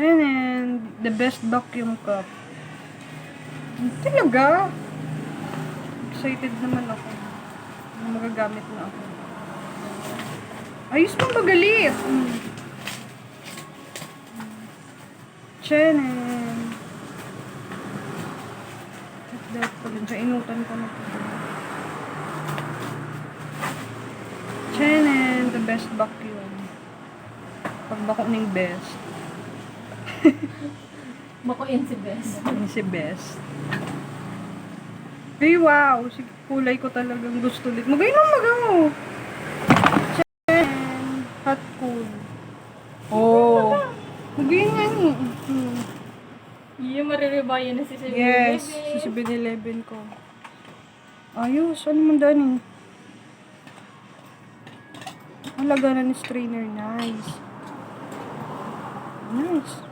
And the best vacuum cup. Talaga? Excited naman ako. Magagamit na ako. Ayos mo magalit. Chanen. Dapat pala dyan. Inutan ko na ito. Chanen. The best vacuum. Pagbako ning best. Bakuin si Bes. Yun si best. Ay, wow. Si kulay ko talagang gusto ulit. Magainom magaw. Chanen. Hot cool. Oh. Magayin nga ni. Yung mariribayan na si 7-Eleven. Yes. Si 7-Eleven ko. Ayos. Ano man dani? Halaga na ni strainer. Nice. Nice.